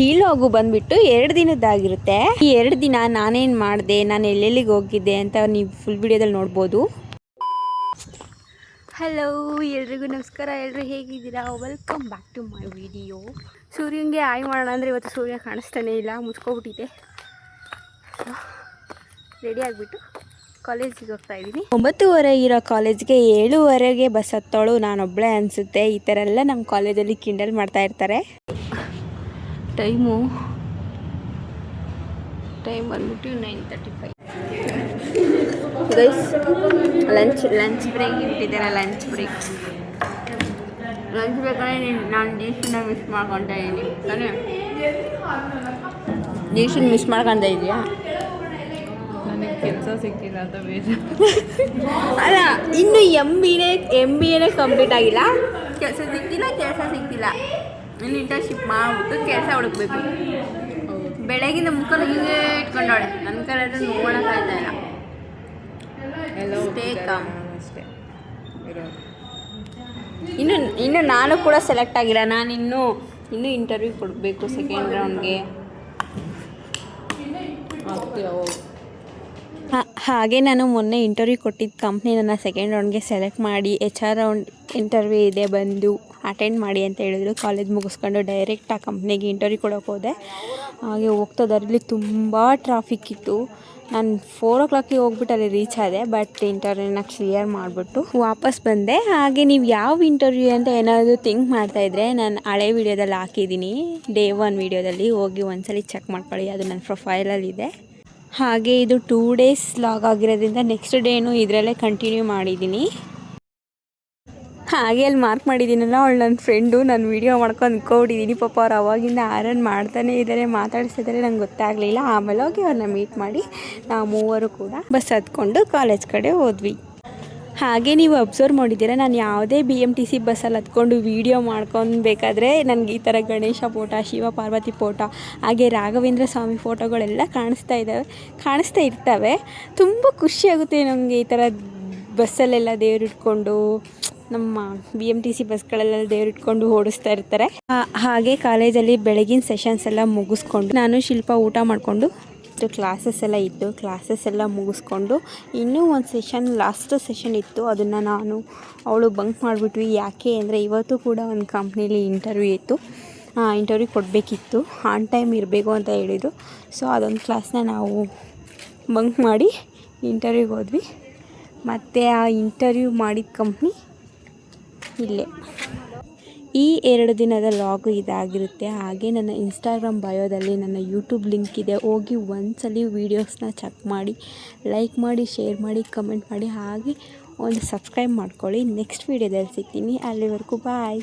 ಈ ಲಾಗು ಬಂದುಬಿಟ್ಟು 2 ದಿನದ್ದಾಗಿರುತ್ತೆ. ಈ 2 ದಿನ ನಾನೇನು ಮಾಡಿದೆ, ನಾನು ಎಲ್ಲೆಲ್ಲಿಗೆ ಹೋಗಿದ್ದೆ ಅಂತ ನೀವು ಫುಲ್ ವಿಡಿಯೋದಲ್ಲಿ ನೋಡ್ಬೋದು. ಹಲೋ, ಎಲ್ರಿಗೂ ನಮಸ್ಕಾರ. ಎಲ್ಲರೂ ಹೇಗಿದ್ದೀರಾ? Welcome back to my video. ಸೂರ್ಯನಿಗೆ ಆಯ್ ಮಾಡೋಣ ಅಂದರೆ ಇವತ್ತು ಸೂರ್ಯ ಕಾಣಿಸ್ತಾನೆ ಇಲ್ಲ, ಮುಚ್ಕೊಬಿಟ್ಟಿದೆ. ರೆಡಿ ಆಗಿಬಿಟ್ಟು ಕಾಲೇಜಿಗೆ ಹೋಗ್ತಾ ಇದ್ದೀನಿ. 9:30 ಇರೋ ಕಾಲೇಜ್ಗೆ 7:15ಗೆ ಬಸ್ ಹತ್ತೋಳು ನಾನೊಬ್ಬಳೇ ಅನಿಸುತ್ತೆ. ಈ ಥರ ಎಲ್ಲ ನಮ್ಮ ಕಾಲೇಜಲ್ಲಿ ಕಿಂಡಲ್ ಮಾಡ್ತಾ ಇರ್ತಾರೆ. ಟೈಮ್ ಬಂದ್ಬಿಟ್ಟು 9:35. ಗೈಸ್, ಲಂಚ್ ಬ್ರೇಕ್ ಇಟ್ಟಿದ್ದಾರೆ. ಲಂಚ್ ಬ್ರೇಕಲ್ಲಿ ನಾನು ಡೀಶನ್ನ ಮಿಸ್ ಮಾಡ್ಕೊತಾ ಇದ್ದೀನಿ ತಾನೇ. ಡೀಶನ್ ಮಿಸ್ ಮಾಡ್ಕೊತಾ ಇದೆಯಾ? ನನಗೆ ಕೆಲಸ ಸಿಕ್ಕಿಲ್ಲ ಅಂತ ಬೇಜಾರು. ಅಲ್ಲ, ಇನ್ನು ಎಮ್ ಬಿ ಎನೇ ಕಂಪ್ಲೀಟ್ ಆಗಿಲ್ಲ. ಕೆಲಸ ಸಿಕ್ತಿಲ್ಲ. ಇನ್ನು ಇಂಟರ್ನ್ಶಿಪ್ ಮಾಡಿಬಿಟ್ಟು ಕೆಲಸ ಹುಡುಕ್ಬೇಕು. ಬೆಳಗಿಂದ ಮುಖನ ಹಿಂಗೆ ಇಟ್ಕೊಂಡವಳೆ. ನನ್ನ ಕಡೆ ನೋಡೋಕ್ಕಾಗ್ತಾ ಇಲ್ಲ. ಅಷ್ಟೇ ಇನ್ನು ನಾನು ಕೂಡ ಸೆಲೆಕ್ಟ್ ಆಗಿಲ್ಲ. ನಾನು ಇನ್ನೂ ಇಂಟರ್ವ್ಯೂ ಕೊಡಬೇಕು ಸೆಕೆಂಡ್ ರೌಂಡ್ಗೆ. ಹಾಗೆ ನಾನು ಮೊನ್ನೆ ಇಂಟರ್ವ್ಯೂ ಕೊಟ್ಟಿದ್ದ ಕಂಪ್ನಿ ನನ್ನ ಸೆಕೆಂಡ್ ರೌಂಡ್ಗೆ ಸೆಲೆಕ್ಟ್ ಮಾಡಿ HR ರೌಂಡ್ ಇಂಟರ್ವ್ಯೂ ಇದೆ, ಬಂದು ಅಟೆಂಡ್ ಮಾಡಿ ಅಂತ ಹೇಳಿದ್ರು. ಕಾಲೇಜ್ ಮುಗಿಸ್ಕೊಂಡು ಡೈರೆಕ್ಟ್ ಆ ಕಂಪ್ನಿಗೆ ಇಂಟರ್ವ್ಯೂ ಕೊಡೋಕೆ ಹೋದೆ. ಹಾಗೆ ಹೋಗ್ತದರಲ್ಲಿ ತುಂಬ ಟ್ರಾಫಿಕ್ ಇತ್ತು. ನಾನು 4 o'clock ಹೋಗ್ಬಿಟ್ಟು ಅಲ್ಲಿ ರೀಚ್ ಆದೆ. ಬಟ್ ಇಂಟರ್ವ್ಯೂನ ಕ್ಲಿಯರ್ ಮಾಡಿಬಿಟ್ಟು ವಾಪಸ್ ಬಂದೆ. ಹಾಗೆ ನೀವು ಯಾವ ಇಂಟರ್ವ್ಯೂ ಅಂತ ಏನಾದರೂ ಥಿಂಕ್ ಮಾಡ್ತಾಯಿದ್ರೆ ನಾನು ಹಳೆ ವೀಡಿಯೋದಲ್ಲಿ ಹಾಕಿದ್ದೀನಿ. Day 1 ವೀಡಿಯೋದಲ್ಲಿ ಹೋಗಿ ಒಂದ್ಸಲಿ ಚೆಕ್ ಮಾಡ್ಕೊಳ್ಳಿ, ಅದು ನನ್ನ ಪ್ರೊಫೈಲಲ್ಲಿದೆ. ಹಾಗೆ ಇದು 2 days ಲಾಗ್ ಆಗಿರೋದ್ರಿಂದ ನೆಕ್ಸ್ಟ್ ಡೇನೂ ಇದರಲ್ಲೇ ಕಂಟಿನ್ಯೂ ಮಾಡಿದ್ದೀನಿ. ಹಾಗೆ ಅಲ್ಲಿ ಮಾರ್ಕ್ ಮಾಡಿದ್ದೀನಲ್ಲ, ಅವಳು ನನ್ನ ಫ್ರೆಂಡು. ನಾನು ವೀಡಿಯೋ ಮಾಡ್ಕೊಂಡು ನಿಂತ್ಕೊಂಡಿದ್ದೀನಿ. ಪಾಪ ಅವ್ರು ಅವಾಗಿಂದ ಆರನ್ ಮಾಡ್ತಾನೆ ಇದ್ದಾರೆ, ಮಾತಾಡಿಸಿದ್ದಾರೆ. ನಂಗೆ ಗೊತ್ತಾಗಲಿಲ್ಲ. ಆಮೇಲೆ ಹೋಗಿ ಅವ್ರನ್ನ ಮೀಟ್ ಮಾಡಿ ನಾವು ಮೂವರು ಕೂಡ ಬಸ್ ಹತ್ಕೊಂಡು ಕಾಲೇಜ್ ಕಡೆ ಹೋದ್ವಿ. ಹಾಗೆ ನೀವು ಅಬ್ಸರ್ವ್ ಮಾಡಿದ್ದೀರಾ, ನಾನು ಯಾವುದೇ BMTC ಬಸ್ಸಲ್ಲಿ ಹತ್ಕೊಂಡು ವೀಡಿಯೋ ಮಾಡ್ಕೊಬೇಕಾದ್ರೆ ನನಗೆ ಈ ಥರ ಗಣೇಶ ಫೋಟೋ, ಶಿವ ಪಾರ್ವತಿ ಫೋಟೋ, ಹಾಗೆ ರಾಘವೇಂದ್ರ ಸ್ವಾಮಿ ಫೋಟೋಗಳೆಲ್ಲ ಕಾಣಿಸ್ತಾ ಇರ್ತವೆ. ತುಂಬ ಖುಷಿಯಾಗುತ್ತೆ ನನಗೆ. ಈ ಥರ ಬಸ್ಸಲ್ಲೆಲ್ಲ ದೇವರಿಟ್ಕೊಂಡು, ನಮ್ಮ BMTC ಬಸ್ಗಳೆಲ್ಲ ದೇವರಿಟ್ಕೊಂಡು ಓಡಿಸ್ತಾ ಇರ್ತಾರೆ. ಹಾಗೆ ಕಾಲೇಜಲ್ಲಿ ಬೆಳಗಿನ ಸೆಷನ್ಸ್ ಎಲ್ಲ ಮುಗಿಸ್ಕೊಂಡು ನಾನು ಶಿಲ್ಪ ಊಟ ಮಾಡಿಕೊಂಡು ಕ್ಲಾಸಸ್ ಎಲ್ಲ ಮುಗಿಸ್ಕೊಂಡು ಇನ್ನೂ ಒಂದು ಸೆಷನ್, ಲಾಸ್ಟ್ ಸೆಷನ್ ಇತ್ತು. ಅದನ್ನು ನಾನು ಅವಳು ಬಂಕ್ ಮಾಡಿಬಿಟ್ವಿ. ಯಾಕೆ ಅಂದರೆ ಇವತ್ತು ಕೂಡ ಒಂದು ಕಂಪ್ನೀಲಿ ಇಂಟರ್ವ್ಯೂ ಇತ್ತು. ಇಂಟರ್ವ್ಯೂ ಕೊಡಬೇಕಿತ್ತು, ಆನ್ ಟೈಮ್ ಇರಬೇಕು ಅಂತ ಹೇಳಿದರು. ಸೊ ಅದೊಂದು ಕ್ಲಾಸ್ನ ನಾವು ಬಂಕ್ ಮಾಡಿ ಇಂಟರ್ವ್ಯೂಗೆ ಹೋದ್ವಿ. ಮತ್ತು ಆ ಇಂಟರ್ವ್ಯೂ ಮಾಡಿದ ಕಂಪ್ನಿ ಇಲ್ಲೇ. ಈ 2 ದಿನದ ಲಾಗು ಇದಾಗಿರುತ್ತೆ. ಹಾಗೆ ನನ್ನ ಇನ್ಸ್ಟಾಗ್ರಾಮ್ ಬಯೋದಲ್ಲಿ ನನ್ನ ಯೂಟ್ಯೂಬ್ ಲಿಂಕ್ ಇದೆ. ಹೋಗಿ ಒಂದ್ಸಲಿ ವೀಡಿಯೋಸ್ನ ಚೆಕ್ ಮಾಡಿ, ಲೈಕ್ ಮಾಡಿ, ಶೇರ್ ಮಾಡಿ, ಕಮೆಂಟ್ ಮಾಡಿ, ಹಾಗೆ ಒಂದು ಸಬ್ಸ್ಕ್ರೈಬ್ ಮಾಡ್ಕೊಳ್ಳಿ. ನೆಕ್ಸ್ಟ್ ವೀಡಿಯೋದಲ್ಲಿ ಸಿಗ್ತೀನಿ. ಅಲ್ಲಿವರೆಗೂ ಬಾಯ್.